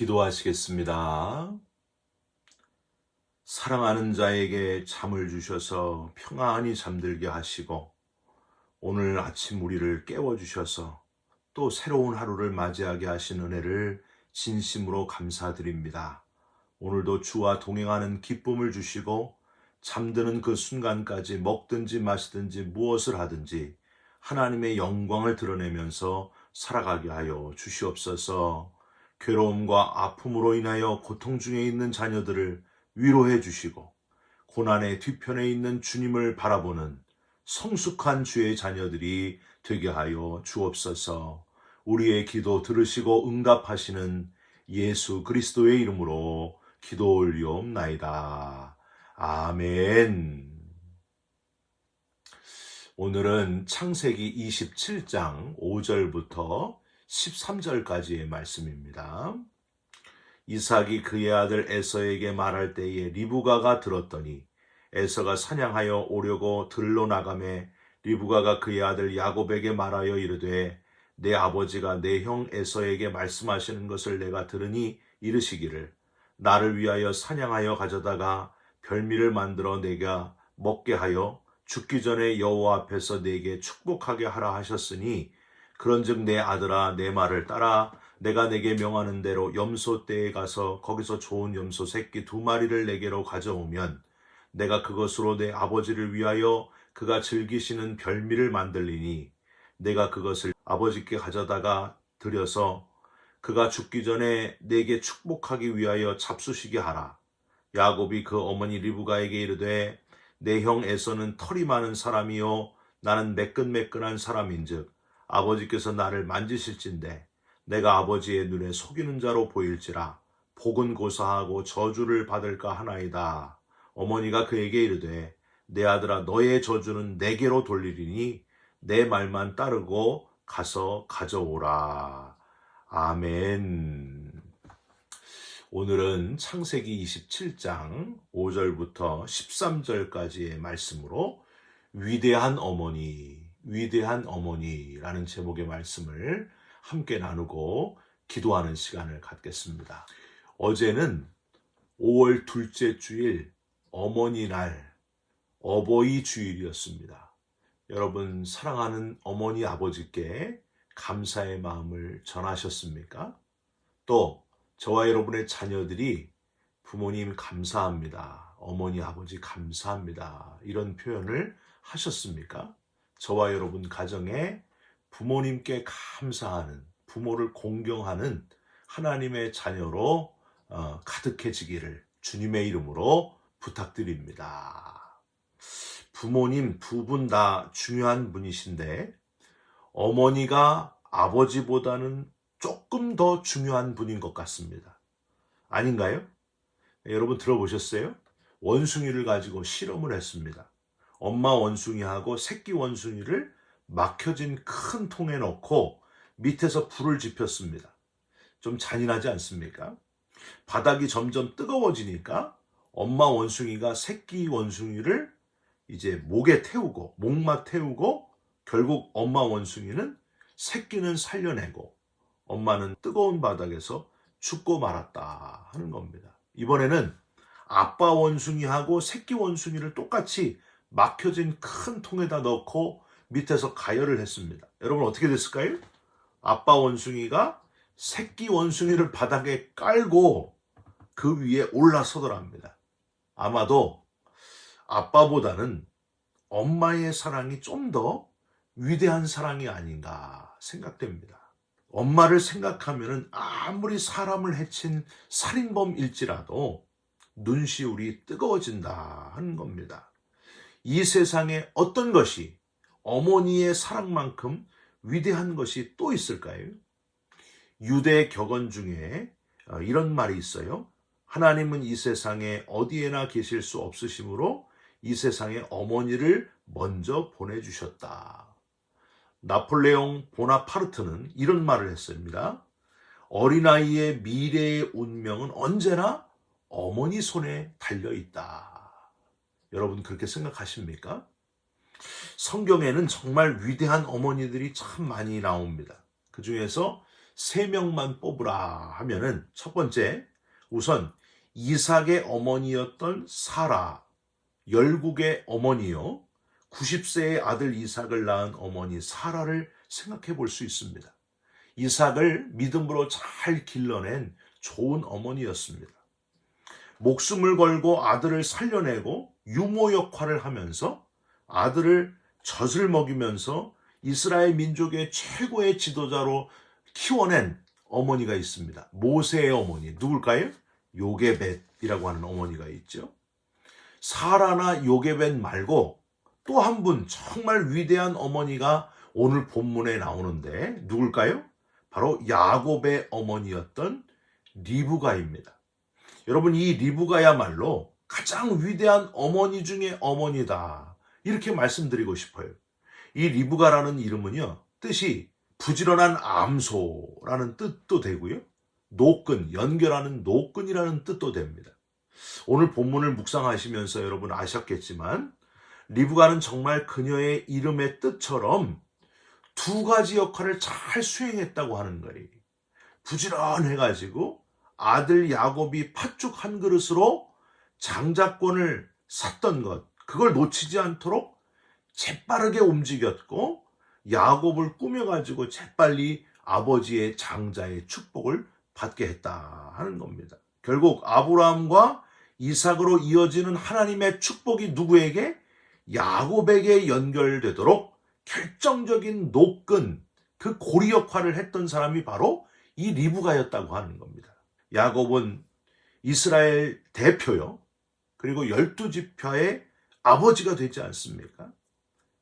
기도하시겠습니다. 사랑하는 자에게 잠을 주셔서 평안히 잠들게 하시고 오늘 아침 우리를 깨워주셔서 또 새로운 하루를 맞이하게 하신 은혜를 진심으로 감사드립니다. 오늘도 주와 동행하는 기쁨을 주시고 잠드는 그 순간까지 먹든지 마시든지 무엇을 하든지 하나님의 영광을 드러내면서 살아가게 하여 주시옵소서. 괴로움과 아픔으로 인하여 고통 중에 있는 자녀들을 위로해 주시고 고난의 뒤편에 있는 주님을 바라보는 성숙한 주의 자녀들이 되게 하여 주옵소서. 우리의 기도 들으시고 응답하시는 예수 그리스도의 이름으로 기도 올리옵나이다. 아멘. 오늘은 창세기 27장 5절부터 13절까지의 말씀입니다. 이삭이 그의 아들 에서에게 말할 때에 리브가가 들었더니 에서가 사냥하여 오려고 들로 나가매 리브가가 그의 아들 야곱에게 말하여 이르되 내 아버지가 내 형 에서에게 말씀하시는 것을 내가 들으니 이르시기를 나를 위하여 사냥하여 가져다가 별미를 만들어 내가 먹게 하여 죽기 전에 여호와 앞에서 내게 축복하게 하라 하셨으니 그런즉 내 아들아 내 말을 따라 내가 내게 명하는 대로 염소떼에 가서 거기서 좋은 염소 새끼 2마리를 내게로 가져오면 내가 그것으로 내 아버지를 위하여 그가 즐기시는 별미를 만들리니 내가 그것을 아버지께 가져다가 드려서 그가 죽기 전에 내게 축복하기 위하여 잡수시게 하라. 야곱이 그 어머니 리브가에게 이르되 내 형 에서는 털이 많은 사람이요 나는 매끈매끈한 사람인즉 아버지께서 나를 만지실진데 내가 아버지의 눈에 속이는 자로 보일지라 복은 고사하고 저주를 받을까 하나이다. 어머니가 그에게 이르되 내 아들아 너의 저주는 내게로 돌리리니 내 말만 따르고 가서 가져오라. 아멘. 오늘은 창세기 27장 5절부터 13절까지의 말씀으로 위대한 어머니라는 제목의 말씀을 함께 나누고 기도하는 시간을 갖겠습니다. 어제는 5월 둘째 주일 어머니날, 어버이 주일이었습니다. 여러분 사랑하는 어머니 아버지께 감사의 마음을 전하셨습니까? 또 저와 여러분의 자녀들이 부모님 감사합니다. 어머니 아버지 감사합니다. 이런 표현을 하셨습니까? 저와 여러분 가정에 부모님께 감사하는, 부모를 공경하는 하나님의 자녀로 가득해지기를 주님의 이름으로 부탁드립니다. 부모님 두 분 다 중요한 분이신데 어머니가 아버지보다는 조금 더 중요한 분인 것 같습니다. 아닌가요? 여러분 들어보셨어요? 원숭이를 가지고 실험을 했습니다. 엄마 원숭이하고 새끼 원숭이를 막혀진 큰 통에 넣고 밑에서 불을 지폈습니다. 좀 잔인하지 않습니까? 바닥이 점점 뜨거워지니까 엄마 원숭이가 새끼 원숭이를 이제 목에 태우고 목마 태우고 결국 엄마 원숭이는 새끼는 살려내고 엄마는 뜨거운 바닥에서 죽고 말았다 하는 겁니다. 이번에는 아빠 원숭이하고 새끼 원숭이를 똑같이 막혀진 큰 통에다 넣고 밑에서 가열을 했습니다. 여러분 어떻게 됐을까요? 아빠 원숭이가 새끼 원숭이를 바닥에 깔고 그 위에 올라서더랍니다. 아마도 아빠보다는 엄마의 사랑이 좀 더 위대한 사랑이 아닌가 생각됩니다. 엄마를 생각하면 아무리 사람을 해친 살인범일지라도 눈시울이 뜨거워진다 하는 겁니다. 이 세상에 어떤 것이 어머니의 사랑만큼 위대한 것이 또 있을까요? 유대 격언 중에 이런 말이 있어요. 하나님은 이 세상에 어디에나 계실 수 없으시므로 이 세상에 어머니를 먼저 보내주셨다. 나폴레옹 보나파르트는 이런 말을 했습니다. 어린아이의 미래의 운명은 언제나 어머니 손에 달려있다. 여러분 그렇게 생각하십니까? 성경에는 정말 위대한 어머니들이 참 많이 나옵니다. 그 중에서 3명만 뽑으라 하면은 첫 번째, 우선 이삭의 어머니였던 사라, 열국의 어머니요, 90세의 아들 이삭을 낳은 어머니 사라를 생각해 볼 수 있습니다. 이삭을 믿음으로 잘 길러낸 좋은 어머니였습니다. 목숨을 걸고 아들을 살려내고 유모 역할을 하면서 아들을 젖을 먹이면서 이스라엘 민족의 최고의 지도자로 키워낸 어머니가 있습니다. 모세의 어머니, 누굴까요? 요게벳이라고 하는 어머니가 있죠. 사라나 요게벳 말고 또 한 분 정말 위대한 어머니가 오늘 본문에 나오는데 누굴까요? 바로 야곱의 어머니였던 리브가입니다. 여러분, 이 리브가야말로 가장 위대한 어머니 중에 어머니다, 이렇게 말씀드리고 싶어요. 이 리브가라는 이름은요, 뜻이 부지런한 암소라는 뜻도 되고요, 노끈, 연결하는 노끈이라는 뜻도 됩니다. 오늘 본문을 묵상하시면서 여러분 아셨겠지만 리브가는 정말 그녀의 이름의 뜻처럼 두 가지 역할을 잘 수행했다고 하는 거예요. 부지런해가지고 아들 야곱이 팥죽 한 그릇으로 장자권을 샀던 것, 그걸 놓치지 않도록 재빠르게 움직였고 야곱을 꾸며가지고 재빨리 아버지의 장자의 축복을 받게 했다 하는 겁니다. 결국 아브라함과 이삭으로 이어지는 하나님의 축복이 누구에게? 야곱에게 연결되도록 결정적인 노끈, 그 고리 역할을 했던 사람이 바로 이 리브가였다고 하는 겁니다. 야곱은 이스라엘 대표요, 그리고 12지파의 아버지가 되지 않습니까?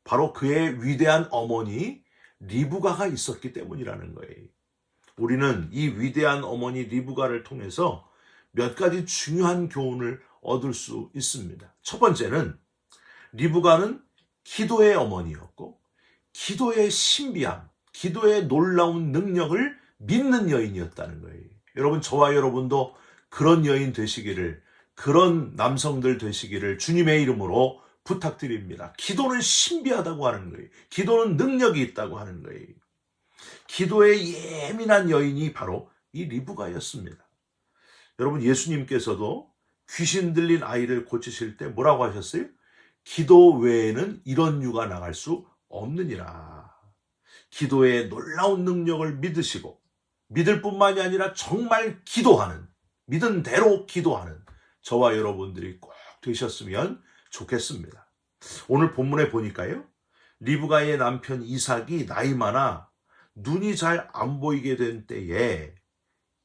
바로 그의 위대한 어머니 리브가가 있었기 때문이라는 거예요. 우리는 이 위대한 어머니 리브가를 통해서 몇 가지 중요한 교훈을 얻을 수 있습니다. 첫 번째는 리브가는 기도의 어머니였고 기도의 신비함, 기도의 놀라운 능력을 믿는 여인이었다는 거예요. 여러분, 저와 여러분도 그런 여인 되시기를, 그런 남성들 되시기를 주님의 이름으로 부탁드립니다. 기도는 신비하다고 하는 거예요. 기도는 능력이 있다고 하는 거예요. 기도에 예민한 여인이 바로 이 리브가였습니다. 여러분, 예수님께서도 귀신 들린 아이를 고치실 때 뭐라고 하셨어요? 기도 외에는 이런 유가 나갈 수 없느니라. 기도의 놀라운 능력을 믿으시고 믿을 뿐만이 아니라 정말 기도하는, 믿은 대로 기도하는 저와 여러분들이 꼭 되셨으면 좋겠습니다. 오늘 본문에 보니까요, 리브가의 남편 이삭이 나이 많아 눈이 잘 안 보이게 된 때에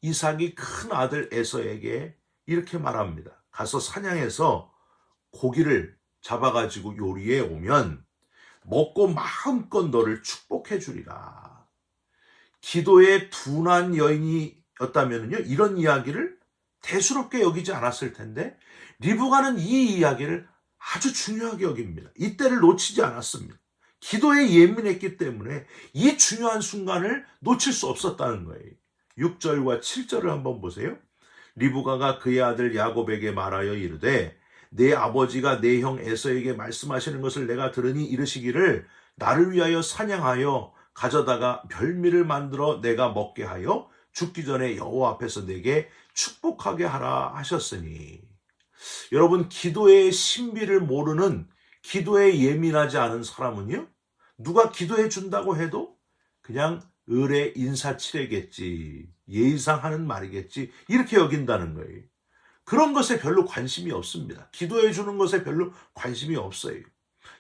이삭이 큰 아들 에서에게 이렇게 말합니다. 가서 사냥해서 고기를 잡아가지고 요리해 오면 먹고 마음껏 너를 축복해 주리라. 기도의 둔한 여인이었다면요, 이런 이야기를 대수롭게 여기지 않았을 텐데 리브가는 이 이야기를 아주 중요하게 여깁니다. 이때를 놓치지 않았습니다. 기도에 예민했기 때문에 이 중요한 순간을 놓칠 수 없었다는 거예요. 6절과 7절을 한번 보세요. 리브가가 그의 아들 야곱에게 말하여 이르되 내 아버지가 내 형 에서에게 말씀하시는 것을 내가 들으니 이르시기를 나를 위하여 사냥하여 가져다가 별미를 만들어 내가 먹게 하여 죽기 전에 여호와 앞에서 내게 축복하게 하라 하셨으니. 여러분, 기도의 신비를 모르는, 기도에 예민하지 않은 사람은요, 누가 기도해 준다고 해도 그냥 을의 인사치레겠지, 예의상 하는 말이겠지, 이렇게 여긴다는 거예요. 그런 것에 별로 관심이 없습니다. 기도해 주는 것에 별로 관심이 없어요.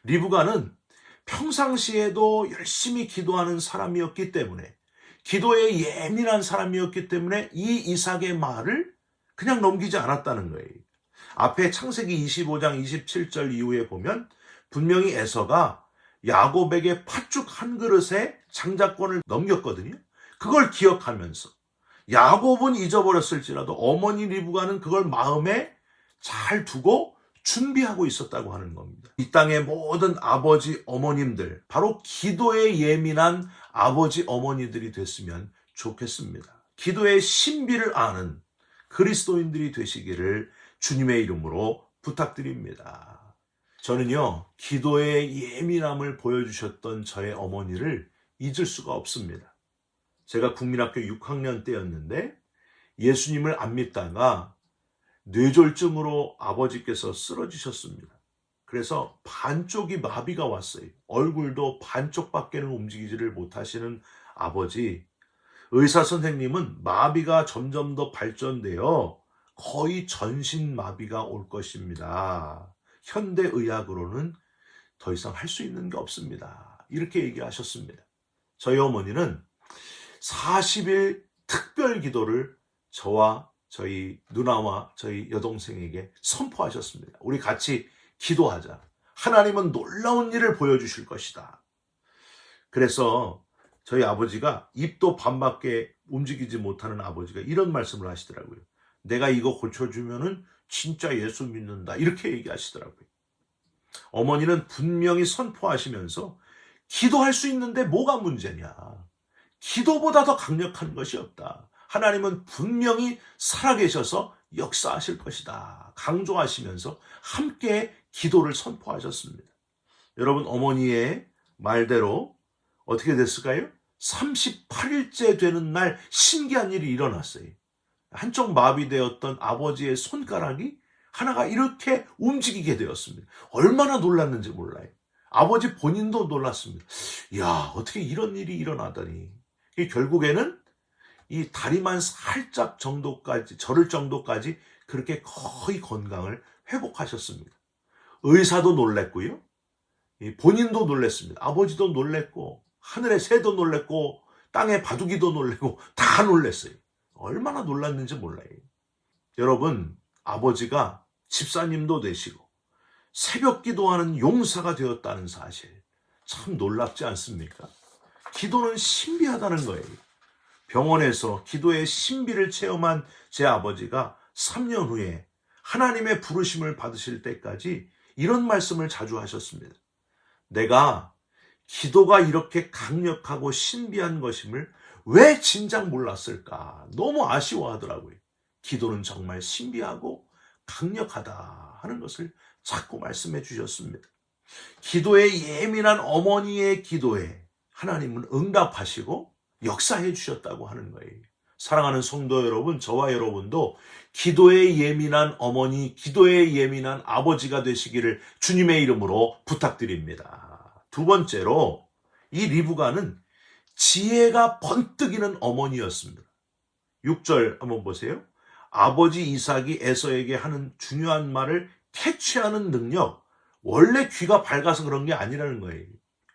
리브가는 평상시에도 열심히 기도하는 사람이었기 때문에, 기도에 예민한 사람이었기 때문에 이 이삭의 말을 그냥 넘기지 않았다는 거예요. 앞에 창세기 25장 27절 이후에 보면 분명히 에서가 야곱에게 팥죽 한 그릇에 장자권을 넘겼거든요. 그걸 기억하면서 야곱은 잊어버렸을지라도 어머니 리브가는 그걸 마음에 잘 두고 준비하고 있었다고 하는 겁니다. 이 땅의 모든 아버지 어머님들, 바로 기도에 예민한 아버지 어머니들이 됐으면 좋겠습니다. 기도의 신비를 아는 그리스도인들이 되시기를 주님의 이름으로 부탁드립니다. 저는요, 기도의 예민함을 보여주셨던 저의 어머니를 잊을 수가 없습니다. 제가 국민학교 6학년 때였는데 예수님을 안 믿다가 뇌졸중으로 아버지께서 쓰러지셨습니다. 그래서 반쪽이 마비가 왔어요. 얼굴도 반쪽밖에는 움직이지를 못하시는 아버지. 의사 선생님은 마비가 점점 더 발전되어 거의 전신 마비가 올 것입니다. 현대의학으로는 더 이상 할 수 있는 게 없습니다. 이렇게 얘기하셨습니다. 저희 어머니는 40일 특별 기도를 저와 저희 누나와 저희 여동생에게 선포하셨습니다. 우리 같이 기도하자. 하나님은 놀라운 일을 보여주실 것이다. 그래서 저희 아버지가 입도 반밖에 움직이지 못하는 아버지가 이런 말씀을 하시더라고요. 내가 이거 고쳐주면은 진짜 예수 믿는다. 이렇게 얘기하시더라고요. 어머니는 분명히 선포하시면서 기도할 수 있는데 뭐가 문제냐. 기도보다 더 강력한 것이 없다. 하나님은 분명히 살아계셔서 역사하실 것이다. 강조하시면서 함께 기도를 선포하셨습니다. 여러분, 어머니의 말대로 어떻게 됐을까요? 38일째 되는 날 신기한 일이 일어났어요. 한쪽 마비되었던 아버지의 손가락이 하나가 이렇게 움직이게 되었습니다. 얼마나 놀랐는지 몰라요. 아버지 본인도 놀랐습니다. 이야, 어떻게 이런 일이 일어나다니. 결국에는 이 다리만 살짝 정도까지, 저를 정도까지 그렇게 거의 건강을 회복하셨습니다. 의사도 놀랬고요. 본인도 놀랬습니다. 아버지도 놀랬고, 하늘의 새도 놀랬고, 땅의 바둑이도 놀래고, 다 놀랬어요. 얼마나 놀랐는지 몰라요. 여러분, 아버지가 집사님도 되시고, 새벽 기도하는 용사가 되었다는 사실, 참 놀랍지 않습니까? 기도는 신비하다는 거예요. 병원에서 기도의 신비를 체험한 제 아버지가 3년 후에 하나님의 부르심을 받으실 때까지 이런 말씀을 자주 하셨습니다. 내가 기도가 이렇게 강력하고 신비한 것임을 왜 진작 몰랐을까? 너무 아쉬워하더라고요. 기도는 정말 신비하고 강력하다 하는 것을 자꾸 말씀해 주셨습니다. 기도에 예민한 어머니의 기도에 하나님은 응답하시고 역사해 주셨다고 하는 거예요. 사랑하는 성도 여러분, 저와 여러분도 기도에 예민한 어머니, 기도에 예민한 아버지가 되시기를 주님의 이름으로 부탁드립니다. 두 번째로, 이 리브가는 지혜가 번뜩이는 어머니였습니다. 6절 한번 보세요. 아버지 이삭이 에서에게 하는 중요한 말을 캐치하는 능력, 원래 귀가 밝아서 그런 게 아니라는 거예요.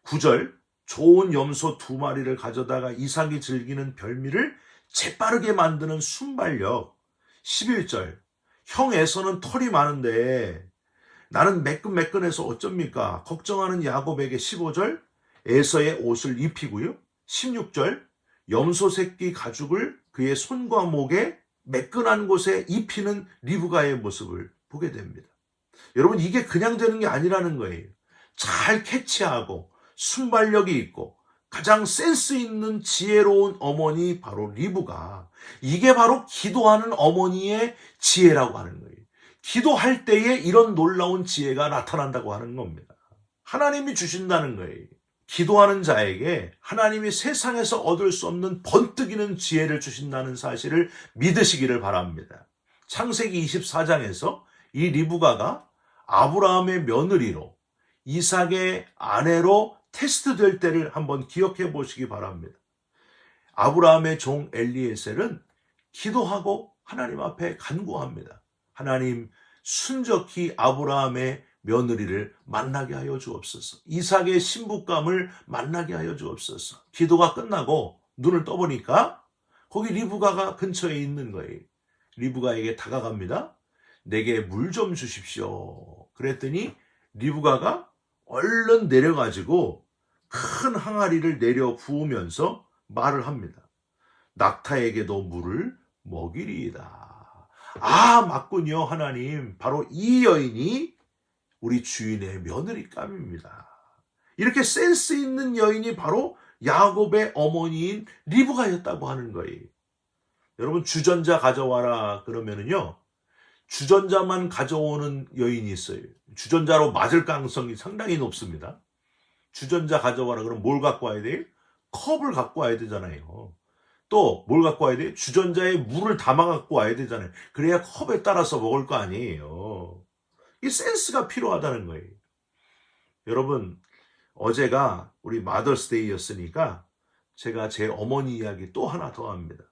9절, 좋은 염소 2마리를 가져다가 이삭이 즐기는 별미를 재빠르게 만드는 순발력. 11절, 형 에서는 털이 많은데 나는 매끈매끈해서 어쩝니까? 걱정하는 야곱에게. 15절, 에서의 옷을 입히고요. 16절, 염소 새끼 가죽을 그의 손과 목에 매끈한 곳에 입히는 리브가의 모습을 보게 됩니다. 여러분, 이게 그냥 되는 게 아니라는 거예요. 잘 캐치하고 순발력이 있고 가장 센스 있는 지혜로운 어머니, 바로 리브가. 이게 바로 기도하는 어머니의 지혜라고 하는 거예요. 기도할 때에 이런 놀라운 지혜가 나타난다고 하는 겁니다. 하나님이 주신다는 거예요. 기도하는 자에게 하나님이 세상에서 얻을 수 없는 번뜩이는 지혜를 주신다는 사실을 믿으시기를 바랍니다. 창세기 24장에서 이 리브가가 아브라함의 며느리로, 이삭의 아내로 테스트될 때를 한번 기억해 보시기 바랍니다. 아브라함의 종 엘리에셀은 기도하고 하나님 앞에 간구합니다. 하나님, 순적히 아브라함의 며느리를 만나게 하여 주옵소서. 이삭의 신부감을 만나게 하여 주옵소서. 기도가 끝나고 눈을 떠보니까 거기 리브가가 근처에 있는 거예요. 리브가에게 다가갑니다. 내게 물 좀 주십시오. 그랬더니 리브가가 얼른 내려가지고 큰 항아리를 내려 부으면서 말을 합니다. 낙타에게도 물을 먹이리이다. 아, 맞군요, 하나님. 바로 이 여인이 우리 주인의 며느리감입니다. 이렇게 센스 있는 여인이 바로 야곱의 어머니인 리브가였다고 하는 거예요. 여러분, 주전자 가져와라 그러면은요, 주전자만 가져오는 여인이 있어요. 주전자로 맞을 가능성이 상당히 높습니다. 주전자 가져와라 그러면 뭘 갖고 와야 돼요? 컵을 갖고 와야 되잖아요. 또 뭘 갖고 와야 돼? 주전자에 물을 담아 갖고 와야 되잖아요. 그래야 컵에 따라서 먹을 거 아니에요. 이 센스가 필요하다는 거예요. 여러분, 어제가 우리 마더스데이였으니까 제가 제 어머니 이야기 또 하나 더 합니다.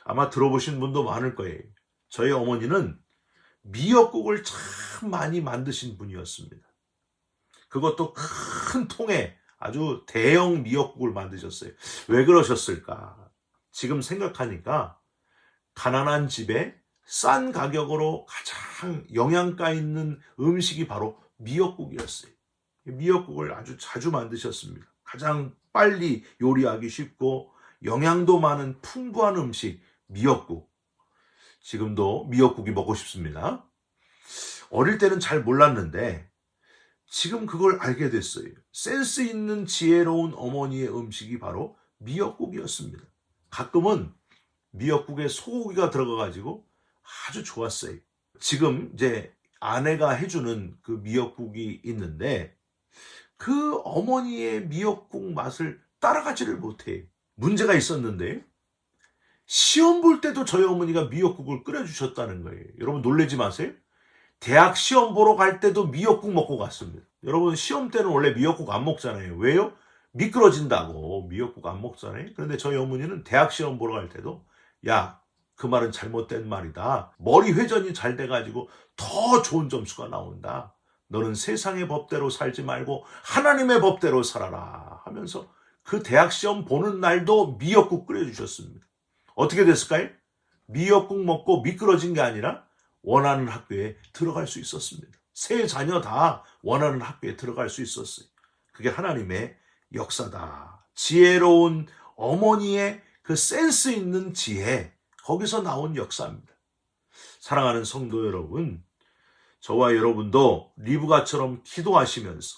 아마 들어보신 분도 많을 거예요. 저희 어머니는 미역국을 참 많이 만드신 분이었습니다. 그것도 큰 통에 아주 대형 미역국을 만드셨어요. 왜 그러셨을까? 지금 생각하니까 가난한 집에 싼 가격으로 가장 영양가 있는 음식이 바로 미역국이었어요. 미역국을 아주 자주 만드셨습니다. 가장 빨리 요리하기 쉽고 영양도 많은 풍부한 음식, 미역국. 지금도 미역국이 먹고 싶습니다. 어릴 때는 잘 몰랐는데 지금 그걸 알게 됐어요. 센스 있는 지혜로운 어머니의 음식이 바로 미역국이었습니다. 가끔은 미역국에 소고기가 들어가가지고 아주 좋았어요. 지금 이제 아내가 해주는 그 미역국이 있는데 그 어머니의 미역국 맛을 따라가지를 못해요. 문제가 있었는데 시험 볼 때도 저희 어머니가 미역국을 끓여주셨다는 거예요. 여러분 놀라지 마세요. 대학 시험 보러 갈 때도 미역국 먹고 갔습니다. 여러분 시험 때는 원래 미역국 안 먹잖아요. 왜요? 미끄러진다고 미역국 안 먹잖아요. 그런데 저희 어머니는 대학 시험 보러 갈 때도 야, 그 말은 잘못된 말이다. 머리 회전이 잘 돼가지고 더 좋은 점수가 나온다. 너는 세상의 법대로 살지 말고 하나님의 법대로 살아라 하면서 그 대학 시험 보는 날도 미역국 끓여주셨습니다. 어떻게 됐을까요? 미역국 먹고 미끄러진 게 아니라 원하는 학교에 들어갈 수 있었습니다. 세 자녀 다 원하는 학교에 들어갈 수 있었어요. 그게 하나님의 역사다. 지혜로운 어머니의 그 센스 있는 지혜, 거기서 나온 역사입니다. 사랑하는 성도 여러분, 저와 여러분도 리브가처럼 기도하시면서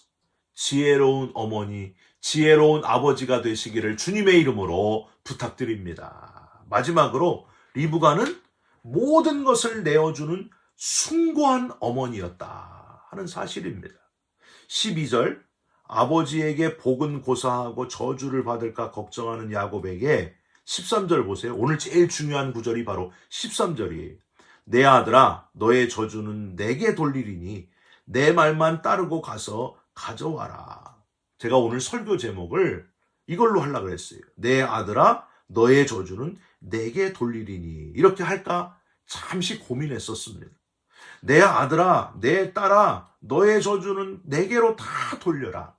지혜로운 어머니, 지혜로운 아버지가 되시기를 주님의 이름으로 부탁드립니다. 마지막으로 리브가는 모든 것을 내어주는 숭고한 어머니였다 하는 사실입니다. 12절, 아버지에게 복은 고사하고 저주를 받을까 걱정하는 야곱에게 13절 보세요. 오늘 제일 중요한 구절이 바로 13절이에요. 내 아들아, 너의 저주는 내게 돌리리니 내 말만 따르고 가서 가져와라. 제가 오늘 설교 제목을 이걸로 하려고 그랬어요. 내 아들아, 너의 저주는 내게 돌리리니. 이렇게 할까 잠시 고민했었습니다. 내 아들아, 내 딸아, 너의 저주는 내게로 다 돌려라.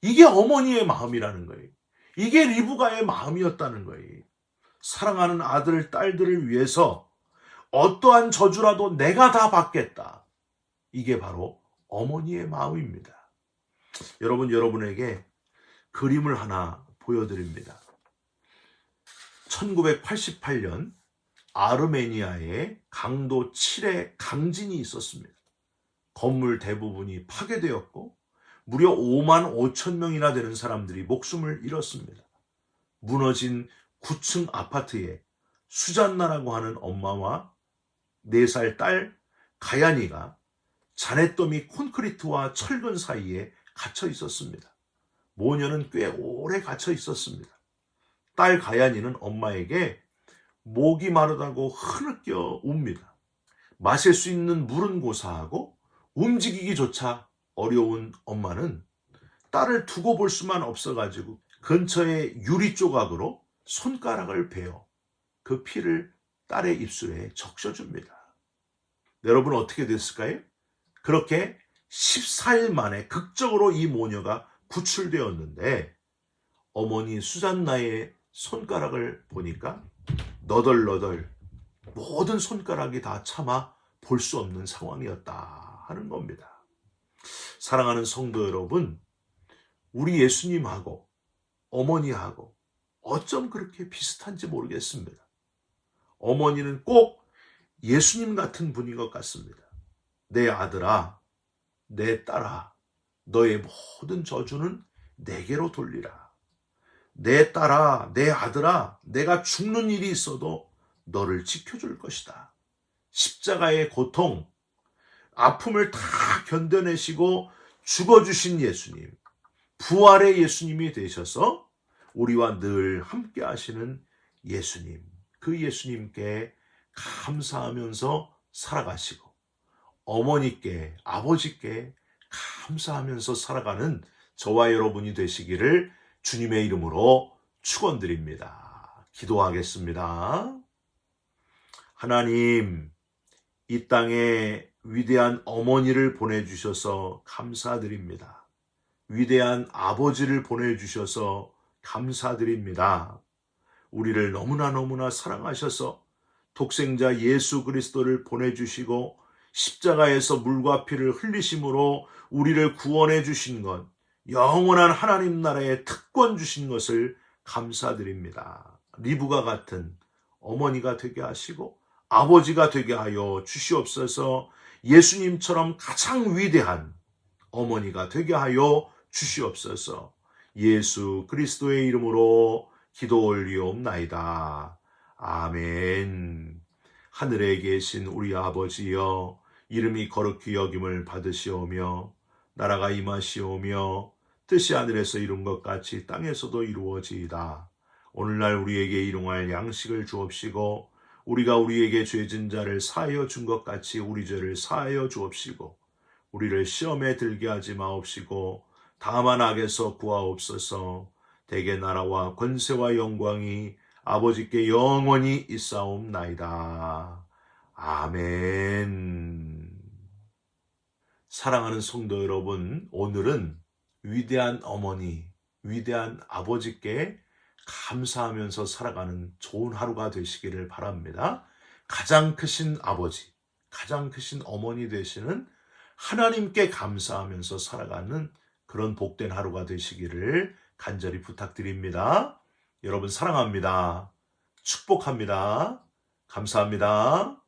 이게 어머니의 마음이라는 거예요. 이게 리브가의 마음이었다는 거예요. 사랑하는 아들, 딸들을 위해서 어떠한 저주라도 내가 다 받겠다. 이게 바로 어머니의 마음입니다. 여러분, 여러분에게 그림을 하나 보여드립니다. 1988년 아르메니아에 강도 7의 강진이 있었습니다. 건물 대부분이 파괴되었고 무려 5만 5천 명이나 되는 사람들이 목숨을 잃었습니다. 무너진 9층 아파트에 수잔나라고 하는 엄마와 4살 딸 가야니가 잔해더미 콘크리트와 철근 사이에 갇혀 있었습니다. 모녀는 꽤 오래 갇혀 있었습니다. 딸 가야니는 엄마에게 목이 마르다고 흐느껴 웁니다. 마실 수 있는 물은 고사하고 움직이기조차 어려운 엄마는 딸을 두고 볼 수만 없어가지고 근처의 유리 조각으로 손가락을 베어 그 피를 딸의 입술에 적셔줍니다. 여러분 어떻게 됐을까요? 그렇게 14일 만에 극적으로 이 모녀가 구출되었는데 어머니 수잔나의 손가락을 보니까 너덜너덜 모든 손가락이 다 참아 볼 수 없는 상황이었다 하는 겁니다. 사랑하는 성도 여러분, 우리 예수님하고 어머니하고 어쩜 그렇게 비슷한지 모르겠습니다. 어머니는 꼭 예수님 같은 분인 것 같습니다. 내 아들아, 내 딸아, 너의 모든 저주는 내게로 돌리라. 내 딸아, 내 아들아, 내가 죽는 일이 있어도 너를 지켜줄 것이다. 십자가의 고통, 아픔을 다 견뎌내시고 죽어주신 예수님, 부활의 예수님이 되셔서 우리와 늘 함께 하시는 예수님, 그 예수님께 감사하면서 살아가시고 어머니께, 아버지께 감사하면서 살아가는 저와 여러분이 되시기를 주님의 이름으로 축원드립니다. 기도하겠습니다. 하나님, 이 땅에 위대한 어머니를 보내주셔서 감사드립니다. 위대한 아버지를 보내주셔서 감사드립니다. 우리를 너무나 사랑하셔서 독생자 예수 그리스도를 보내주시고 십자가에서 물과 피를 흘리심으로 우리를 구원해 주신 것, 영원한 하나님 나라의 특권 주신 것을 감사드립니다. 리브가 같은 어머니가 되게 하시고 아버지가 되게 하여 주시옵소서. 예수님처럼 가장 위대한 어머니가 되게 하여 주시옵소서. 예수 그리스도의 이름으로 기도 올리옵나이다. 아멘. 하늘에 계신 우리 아버지여, 이름이 거룩히 여김을 받으시오며 나라가 임하시오며 뜻이 하늘에서 이룬 것 같이 땅에서도 이루어지이다. 오늘날 우리에게 일용할 양식을 주옵시고 우리가 우리에게 죄진 자를 사하여 준 것 같이 우리 죄를 사하여 주옵시고 우리를 시험에 들게 하지 마옵시고 다만 악에서 구하옵소서. 대개 나라와 권세와 영광이 아버지께 영원히 있사옵나이다. 아멘. 사랑하는 성도 여러분, 오늘은 위대한 어머니, 위대한 아버지께 감사하면서 살아가는 좋은 하루가 되시기를 바랍니다. 가장 크신 아버지, 가장 크신 어머니 되시는 하나님께 감사하면서 살아가는 그런 복된 하루가 되시기를 간절히 부탁드립니다. 여러분 사랑합니다. 축복합니다. 감사합니다.